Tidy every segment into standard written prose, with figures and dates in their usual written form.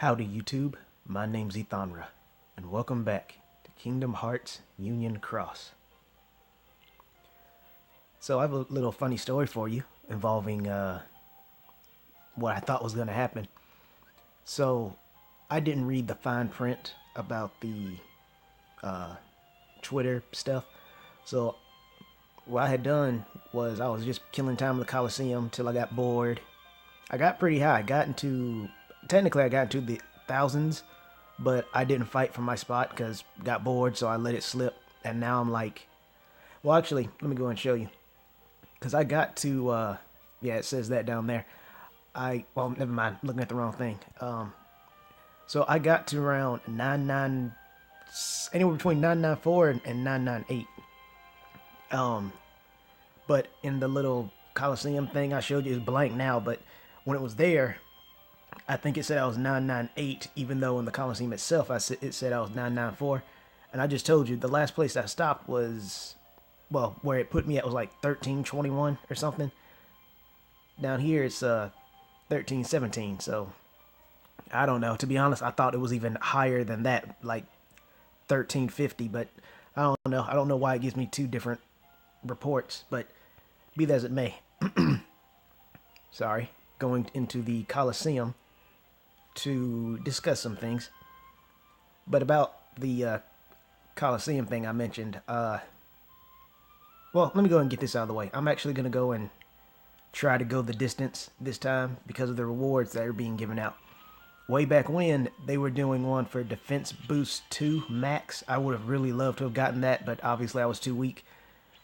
Howdy YouTube, my name's Ethanra, and welcome back to Kingdom Hearts Union Cross. So I have a little funny story for you involving what I thought was going to happen. So I didn't read the fine print about the Twitter stuff. So what I had done was I was just killing time in the Coliseum till I got bored. I got pretty high. Technically I got into the thousands, but I didn't fight for my spot because got bored, so I let it slip. And now I'm like, well, actually, let me go and show you. Because I got to, yeah, it says that down there. Well, never mind, looking at the wrong thing. So I got to around anywhere between 994 and 998. But in the little Coliseum thing I showed you, it's blank now, but when it was there, I think it said I was 998, even though in the Coliseum itself, it said I was 994. And I just told you, the last place I stopped was, well, where it put me at was like 1321 or something. Down here, it's 1317, so I don't know. To be honest, I thought it was even higher than that, like 1350, but I don't know. I don't know why it gives me two different reports, but be that as it may. Sorry. Going into the Coliseum to discuss some things. But about the Coliseum thing I mentioned, well, let me go and get this out of the way. I'm actually going to go and try to go the distance this time because of the rewards that are being given out. Way back when, they were doing one for Defense Boost 2 Max. I would have really loved to have gotten that, but obviously I was too weak.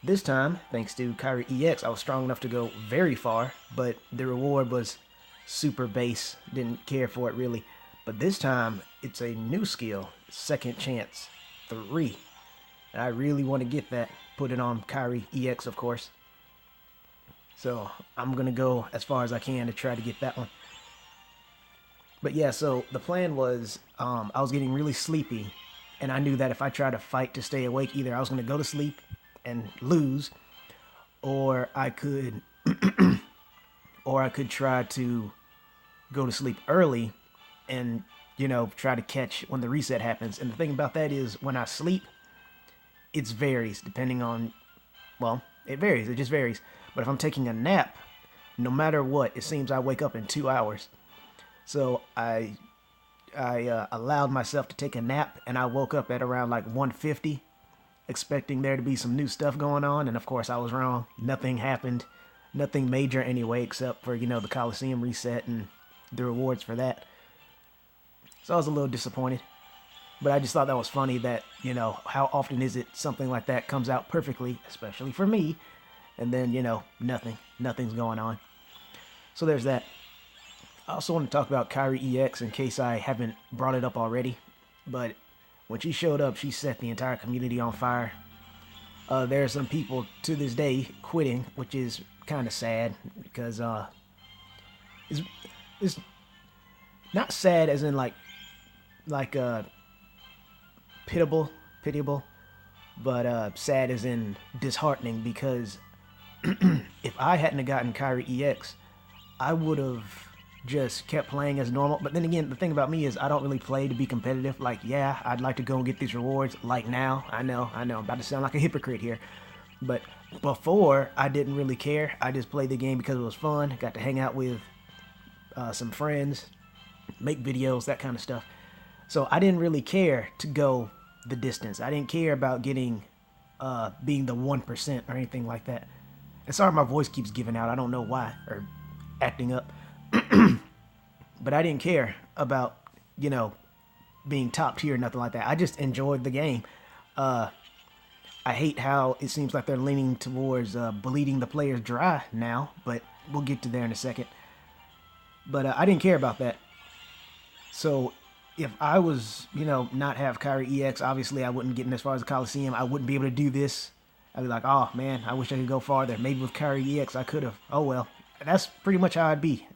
This time, thanks to Kyrie EX, I was strong enough to go very far, but the reward was super base. Didn't care for it really. But this time, it's a new skill, Second Chance 3. And I really want to get that. Put it on Kyrie EX, of course. So I'm going to go as far as I can to try to get that one. But yeah, so the plan was, I was getting really sleepy, and I knew that if I tried to fight to stay awake, either I was going to go to sleep and lose, or I could try to go to sleep early and, you know, try to catch when the reset happens. And the thing about that is, when I sleep, it varies depending on, well, it varies. It just varies. But if I'm taking a nap, no matter what, it seems I wake up in 2 hours. So I allowed myself to take a nap, and I woke up at around like 1:50, expecting there to be some new stuff going on. And of course I was wrong. Nothing happened. Nothing major anyway, except for, you know, the Coliseum reset and the rewards for that. So I was a little disappointed. But I just thought that was funny that, you know, how often is it something like that comes out perfectly, especially for me, and then, you know, nothing's going on. So there's that. I also want to talk about Kyrie EX in case I haven't brought it up already. But when she showed up, she set the entire community on fire. There are some people to this day quitting, which is kind of sad because it's not sad as in like pitiable, but sad as in disheartening, because if I hadn't have gotten Kyrie EX, I would have just kept playing as normal. But then again, the thing about me is I don't really play to be competitive. Like, yeah, I'd like to go and get these rewards like now. I know, I'm about to sound like a hypocrite here. But before, I didn't really care. I just played the game because it was fun. Got to hang out with some friends, make videos, that kind of stuff. So I didn't really care to go the distance. I didn't care about getting, being the 1% or anything like that. And sorry my voice keeps giving out. I don't know why, or acting up. But I didn't care about, you know, being top tier or nothing like that. I just enjoyed the game. I hate how it seems like they're leaning towards bleeding the players dry now, but we'll get to there in a second. But I didn't care about that. So if I was, you know, not have Kyrie EX, obviously I wouldn't get as far as the Coliseum. I wouldn't be able to do this. I'd be like, oh man, I wish I could go farther. Maybe with Kyrie EX I could have. Oh well. That's pretty much how I'd be.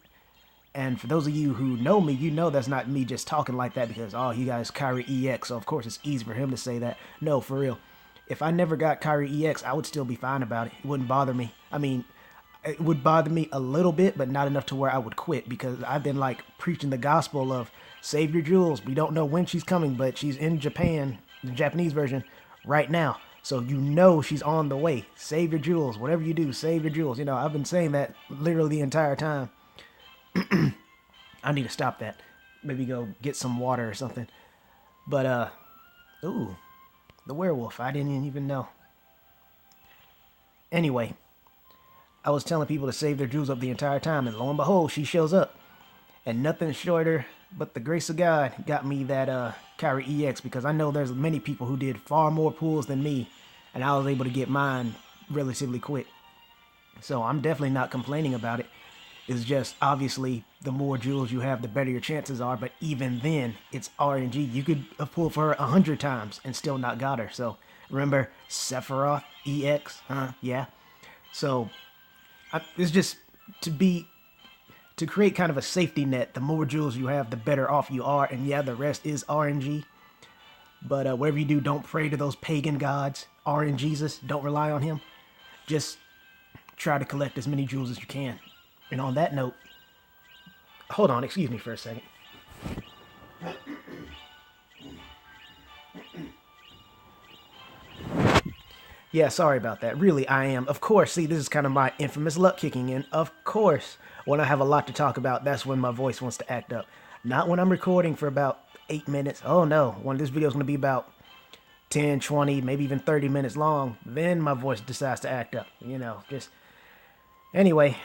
And for those of you who know me, you know that's not me just talking like that because, oh, you guys Kyrie EX, so of course it's easy for him to say that. No, for real. If I never got Kyrie EX, I would still be fine about it. It wouldn't bother me. I mean, It would bother me a little bit, but not enough to where I would quit, because I've been like preaching the gospel of save your jewels. We don't know when she's coming, but she's in Japan, the Japanese version, right now. So you know she's on the way. Save your jewels. Whatever you do, save your jewels. You know, I've been saying that literally the entire time. I need to stop that. Maybe go get some water or something. But, ooh, the werewolf. I didn't even know. Anyway, I was telling people to save their jewels up the entire time, and lo and behold, she shows up. And nothing shorter but the grace of God got me that Kyrie EX, because I know there's many people who did far more pulls than me, and I was able to get mine relatively quick. So I'm definitely not complaining about it. It's just obviously the more jewels you have, the better your chances are. But even then, it's RNG. You could have pulled for her 100 times and still not got her. So remember Sephiroth EX? Yeah. So it's just to create kind of a safety net. The more jewels you have, the better off you are. And yeah, the rest is RNG. But whatever you do, don't pray to those pagan gods. RNGesus, don't rely on him. Just try to collect as many jewels as you can. And on that note, hold on, excuse me for a second. Yeah, sorry about that. Really, I am. Of course, see, this is kind of my infamous luck kicking in. Of course, when I have a lot to talk about, that's when my voice wants to act up. Not when I'm recording for about 8 minutes. Oh no, when this video is going to be about 10, 20, maybe even 30 minutes long, then my voice decides to act up. You know, just... Anyway,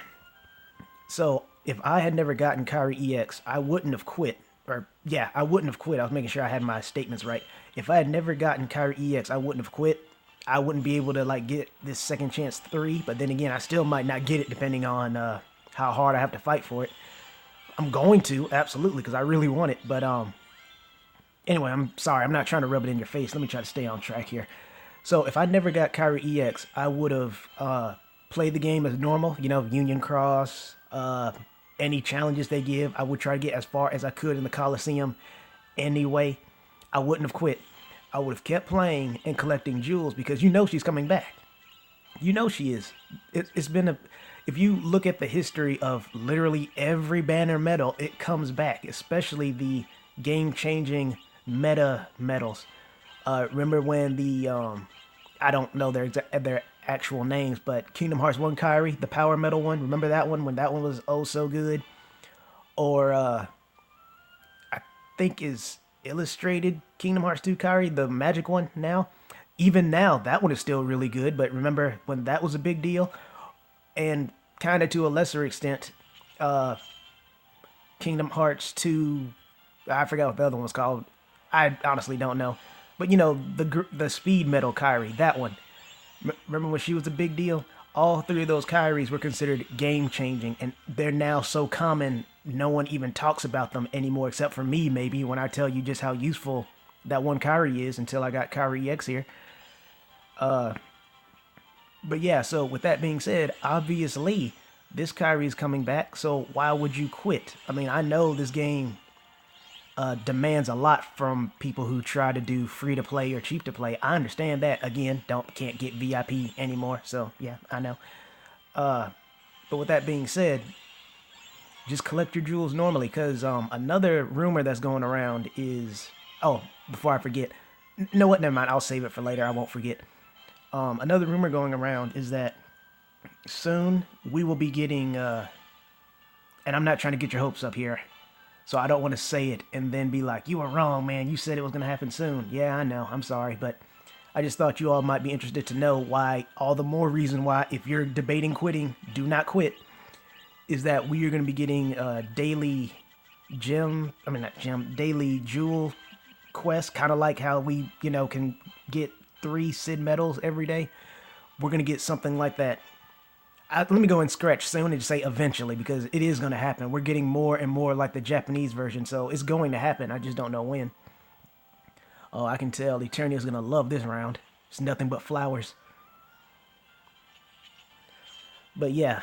so if I had never gotten Kyrie EX, I wouldn't have quit. Or, yeah, I wouldn't have quit. I was making sure I had my statements right. If I had never gotten Kyrie EX, I wouldn't have quit. I wouldn't be able to, like, get this second chance 3. But then again, I still might not get it depending on how hard I have to fight for it. I'm going to, absolutely, because I really want it. But, anyway, I'm sorry. I'm not trying to rub it in your face. Let me try to stay on track here. So, if I never got Kyrie EX, I would have played the game as normal. You know, Union Cross, any challenges they give, I would try to get as far as I could in the Coliseum anyway. I wouldn't have quit. I would have kept playing and collecting jewels, because you know she's coming back. You know she is. It's been a... If you look at the history of literally every banner medal, it comes back, especially the game-changing meta medals. Remember when the... I don't know their actual names, but Kingdom Hearts 1 Kyrie, the power metal one, remember that one, when that one was oh so good? Or I think is Illustrated Kingdom Hearts 2 Kyrie, the magic one now. Even now, that one is still really good, but remember when that was a big deal? And kind of to a lesser extent, Kingdom Hearts 2, I forgot what the other one was called. I honestly don't know. But you know, the speed metal Kyrie, that one. Remember when she was a big deal? All 3 of those Kyries were considered game-changing, and they're now so common, no one even talks about them anymore, except for me, maybe, when I tell you just how useful that one Kyrie is until I got Kyrie X here. But yeah, so with that being said, obviously, this Kyrie is coming back, so why would you quit? I mean, I know this game demands a lot from people who try to do free to play or cheap to play. I understand that. Again, can't get VIP anymore. So yeah, I know. But with that being said, just collect your jewels normally. Cause another rumor that's going around is, oh, before I forget, you know what? Never mind. I'll save it for later. I won't forget. Another rumor going around is that soon we will be getting, and I'm not trying to get your hopes up here, so I don't want to say it and then be like, you were wrong, man. You said it was going to happen soon. Yeah, I know. I'm sorry. But I just thought you all might be interested to know why, all the more reason why, if you're debating quitting, do not quit, is that we are going to be getting daily daily jewel quests, kind of like how we, you know, can get 3 Sid medals every day. We're going to get something like that. Let me go and scratch soon and just say eventually, because it is going to happen. We're getting more and more like the Japanese version, so it's going to happen. I just don't know when. Oh, I can tell Eternia is going to love this round. It's nothing but flowers. But yeah,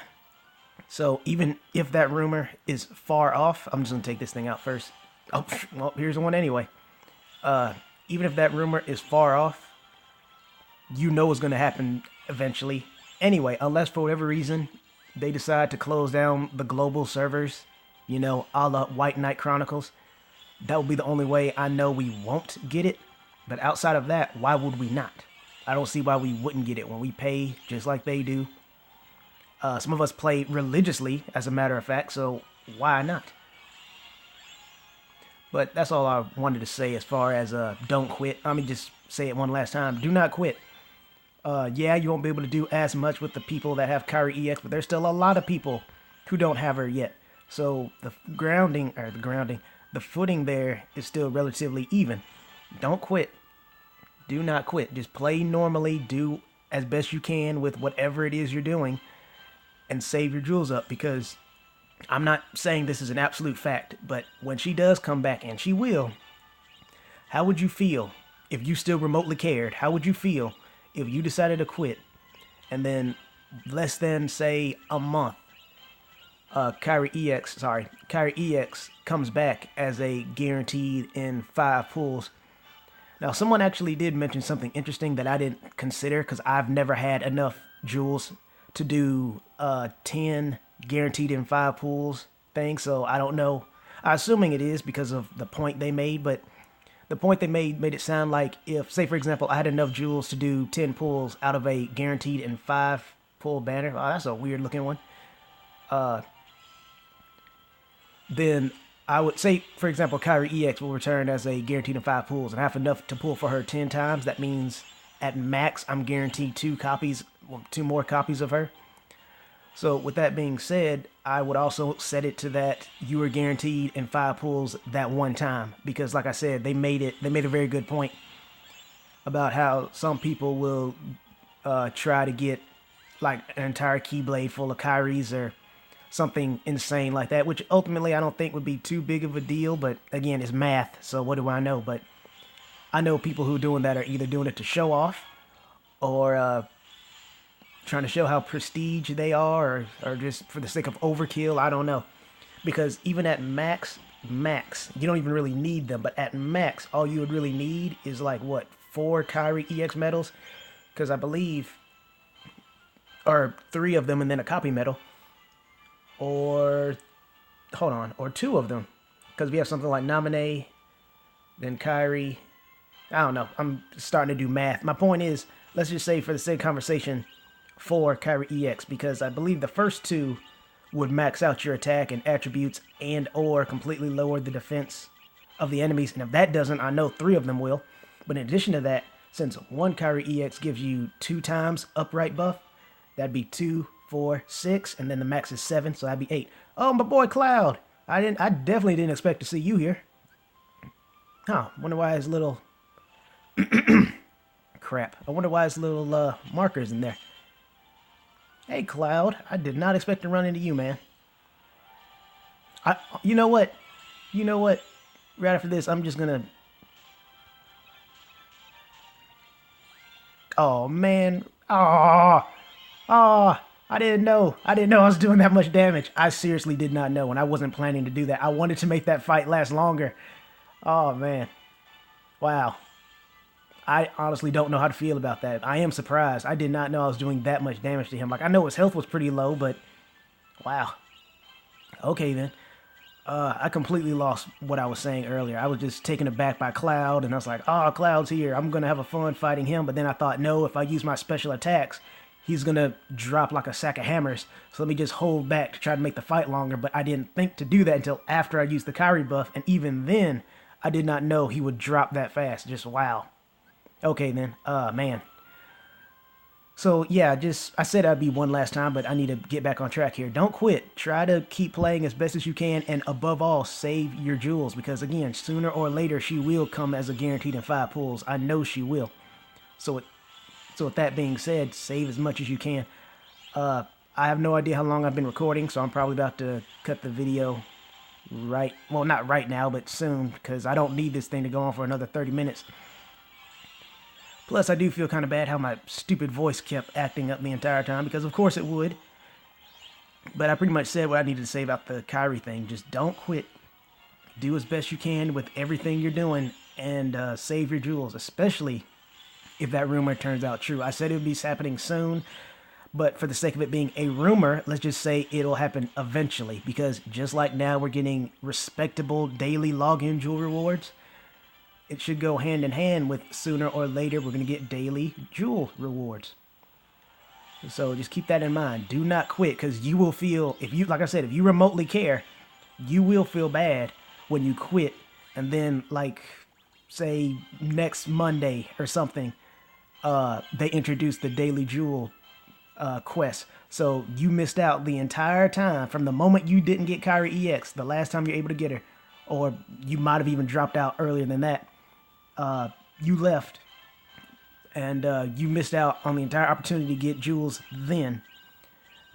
so even if that rumor is far off, I'm just going to take this thing out first. Oh, well, here's the one anyway. Even if that rumor is far off, you know it's going to happen eventually. Anyway, unless for whatever reason they decide to close down the global servers, a la White Knight Chronicles, that would be the only way I know we won't get it. But outside of that, why would we not? I don't see why we wouldn't get it when we pay just like they do. Some of us play religiously, as a matter of fact, so why not? But that's all I wanted to say as far as don't quit. Let me just say it one last time. Do not quit. Yeah, you won't be able to do as much with the people that have Kyrie EX, but there's still a lot of people who don't have her yet. So the footing there is still relatively even. Don't quit. Do not quit. Just play normally. Do as best you can with whatever it is you're doing and save your jewels up, because I'm not saying this is an absolute fact, but when she does come back, and she will, how would you feel if you still remotely cared? How would you feel if you decided to quit and then less than, say, a month, Kyrie EX comes back as a guaranteed in 5 pulls? Now, someone actually did mention something interesting that I didn't consider, because I've never had enough jewels to do 10 guaranteed in 5 pools thing, so I don't know. I'm assuming it is because of the point they made, but the point they made it sound like if, say for example, I had enough jewels to do 10 pulls out of a guaranteed in 5 pull banner. Oh, that's a weird looking one. Then I would say, for example, Kyrie EX will return as a guaranteed in 5 pulls, and I have enough to pull for her 10 times. That means at max I'm guaranteed 2 more copies of her. So with that being said, I would also set it to that you are guaranteed in 5 pulls that one time, because like I said, they made a very good point about how some people will try to get like an entire Keyblade full of Kyries or something insane like that, which ultimately I don't think would be too big of a deal, but again, it's math, so what do I know? But I know people who are doing that are either doing it to show off or trying to show how prestige they are, or just for the sake of overkill. I don't know, because even at max, you don't even really need them, but at max, all you would really need is like, what, 4 Kyrie EX medals, because I believe, or 3 of them and then a copy medal, or 2 of them, because we have something like Nominee, then Kyrie. I don't know, I'm starting to do math. My point is, let's just say for the sake of conversation, 4 Kyrie EX, because I believe the first 2 would max out your attack and attributes and or completely lower the defense of the enemies, and if that doesn't, I know 3 of them will. But in addition to that, since 1 Kyrie EX gives you 2 times upright buff, that'd be 2, 4, 6, and then the max is 7, so that'd be 8. Oh, my boy Cloud! I definitely didn't expect to see you here. Huh, wonder why his little crap. I wonder why his little marker's in there. Hey, Cloud, I did not expect to run into you, man. You know what? Right after this, I'm just gonna... Oh, man. I didn't know. I was doing that much damage. I seriously did not know, and I wasn't planning to do that. I wanted to make that fight last longer. Oh, man. Wow. I honestly don't know how to feel about that. I am surprised. I did not know I was doing that much damage to him. Like, I know his health was pretty low, but wow. Okay, then. I completely lost what I was saying earlier. I was just taken aback by Cloud, and I was like, oh, Cloud's here. I'm going to have a fun fighting him. But then I thought, no, if I use my special attacks, he's going to drop like a sack of hammers. So let me just hold back to try to make the fight longer. But I didn't think to do that until after I used the Kyrie buff. And even then, I did not know he would drop that fast. Just wow. Okay, then. Man. So, yeah, I said I'd be one last time, but I need to get back on track here. Don't quit. Try to keep playing as best as you can, and above all, save your jewels, because, again, sooner or later, she will come as a guaranteed in 5 pulls. I know she will. So with that being said, save as much as you can. I have no idea how long I've been recording, so I'm probably about to cut the video not right now, but soon, because I don't need this thing to go on for another 30 minutes. Plus, I do feel kind of bad how my stupid voice kept acting up the entire time, because of course it would. But I pretty much said what I needed to say about the Kyrie thing. Just don't quit. Do as best you can with everything you're doing, and save your jewels, especially if that rumor turns out true. I said it would be happening soon, But for the sake of it being a rumor, let's just say it'll happen eventually. Because just like now we're getting respectable daily login jewel rewards, it should go hand in hand with sooner or later we're going to get daily jewel rewards. So just keep that in mind. Do not quit, because you will feel, if you, like I said, if you remotely care, you will feel bad when you quit. And then, like, say next Monday or something, they introduce the daily jewel quest. So you missed out the entire time from the moment you didn't get Kyrie EX, the last time you're able to get her, or you might have even dropped out earlier than that. You left, and you missed out on the entire opportunity to get jewels then.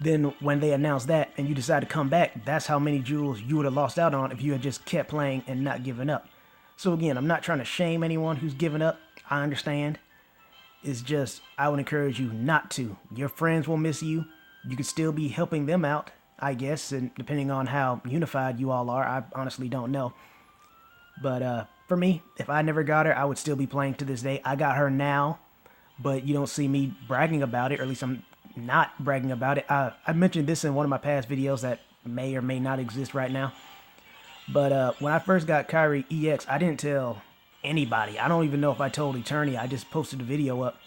Then when they announced that and you decide to come back, that's how many jewels you would have lost out on if you had just kept playing and not given up. So again, I'm not trying to shame anyone who's given up. I understand. It's just, I would encourage you not to. Your friends will miss you. You could still be helping them out, I guess, and depending on how unified you all are, I honestly don't know. But for me, if I never got her, I would still be playing to this day. I got her now, but you don't see me bragging about it, or at least I'm not bragging about it. I mentioned this in one of my past videos that may or may not exist right now. But when I first got Kyrie EX, I didn't tell anybody. I don't even know if I told Eternity. I just posted the video up.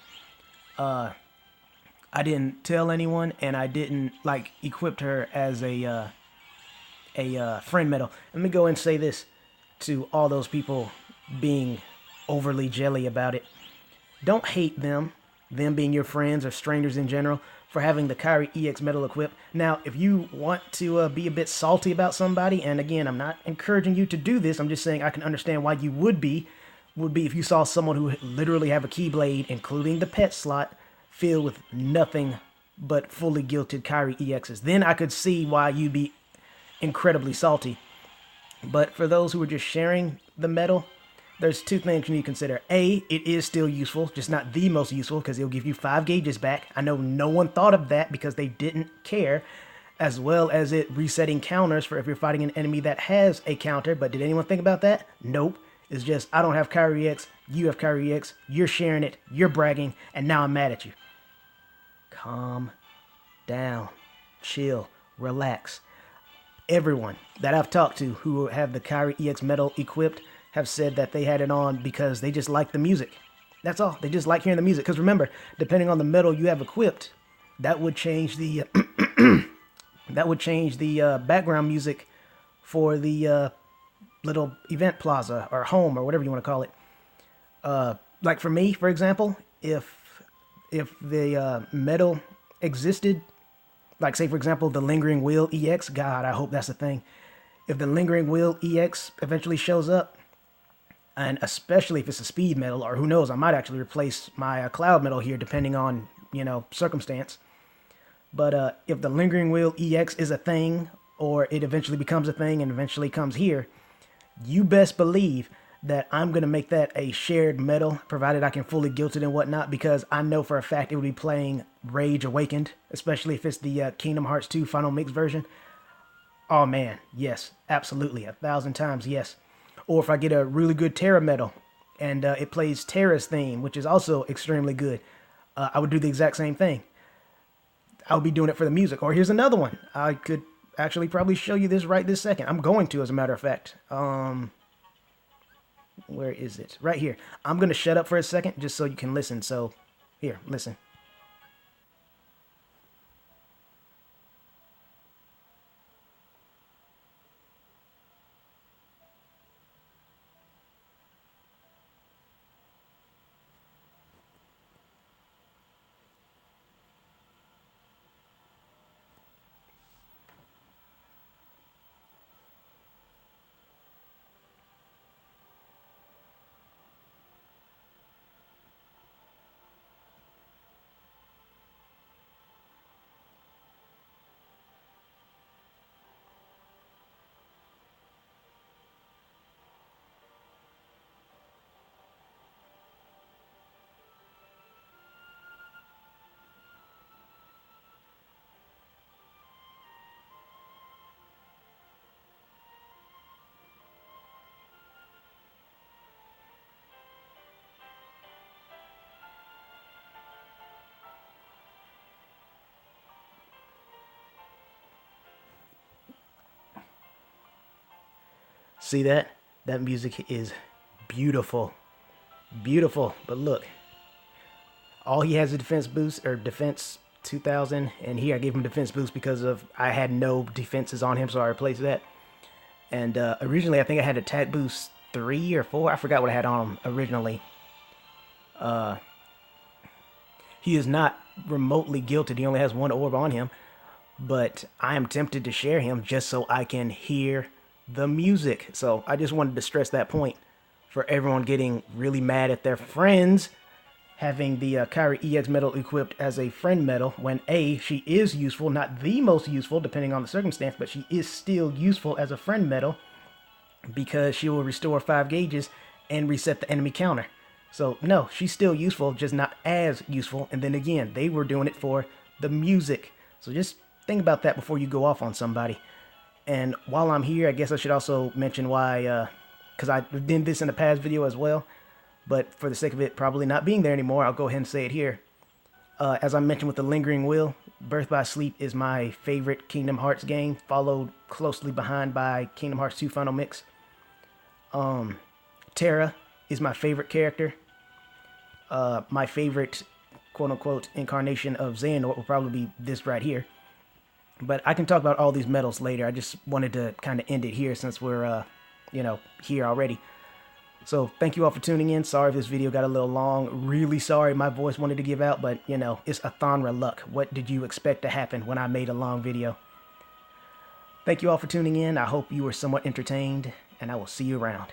I didn't tell anyone, and I didn't like equipped her as a friend medal. Let me go and say this to all those people being overly jelly about it. Don't hate them being your friends or strangers in general, for having the Kyrie EX medal equipped. Now, if you want to be a bit salty about somebody, and again, I'm not encouraging you to do this, I'm just saying I can understand why you would be if you saw someone who literally have a Keyblade, including the pet slot, filled with nothing but fully gilded Kyrie EXs. Then I could see why you'd be incredibly salty. But for those who are just sharing the medal, there's two things you need to consider. A, it is still useful, just not the most useful, because it'll give you 5 gauges back. I know no one thought of that because they didn't care, as well as it resetting counters for if you're fighting an enemy that has a counter. But did anyone think about that? Nope. It's just, I don't have Kyrie X, you have Kyrie X, you're sharing it, you're bragging, and now I'm mad at you. Calm down. Chill. Relax. Everyone that I've talked to who have the Kyrie EX medal equipped have said that they had it on because they just like the music. That's all. They just like hearing the music. Because remember, depending on the medal you have equipped, that would change the background music for the little event plaza or home or whatever you want to call it. Like for me, for example, if the medal existed, like say for example the Lingering Wheel EX, God, I hope that's a thing. If the Lingering Wheel EX eventually shows up, and especially if it's a speed medal, or who knows, I might actually replace my cloud medal here depending on, circumstance. But if the Lingering Wheel EX is a thing, or it eventually becomes a thing and eventually comes here, you best believe that I'm going to make that a shared medal, provided I can fully gilt it and whatnot, because I know for a fact it would be playing Rage Awakened, especially if it's the Kingdom Hearts 2 Final Mix version. Oh man, yes, absolutely, 1,000 times yes. Or if I get a really good Terra medal and it plays Terra's theme, which is also extremely good, I would do the exact same thing. I would be doing it for the music. Or here's another one. I could actually probably show you this right this second. I'm going to, as a matter of fact. Where is it? Right here. I'm going to shut up for a second just so you can listen. So, here, listen. See that? That music is beautiful. Beautiful. But look, all he has is defense boost, or defense 2000. And here I gave him defense boost because of I had no defenses on him, so I replaced that. And originally I think I had attack boost 3 or 4. I forgot what I had on him originally. He is not remotely guilty. He only has 1 orb on him. But I am tempted to share him just so I can hear the music. So I just wanted to stress that point for everyone getting really mad at their friends having the Kyrie EX medal equipped as a friend medal when A, she is useful, not the most useful depending on the circumstance, but she is still useful as a friend medal because she will restore 5 gauges and reset the enemy counter. So no, she's still useful, just not as useful. And then again, they were doing it for the music. So just think about that before you go off on somebody. And while I'm here, I guess I should also mention why, because I did this in the past video as well, but for the sake of it probably not being there anymore, I'll go ahead and say it here. As I mentioned with the Lingering Will, Birth by Sleep is my favorite Kingdom Hearts game, followed closely behind by Kingdom Hearts 2 Final Mix. Terra is my favorite character. My favorite quote-unquote incarnation of Xehanort will probably be this right here. But I can talk about all these medals later. I just wanted to kind of end it here since we're, here already. So thank you all for tuning in. Sorry if this video got a little long. Really sorry my voice wanted to give out, but, it's a Thonra luck. What did you expect to happen when I made a long video? Thank you all for tuning in. I hope you were somewhat entertained, and I will see you around.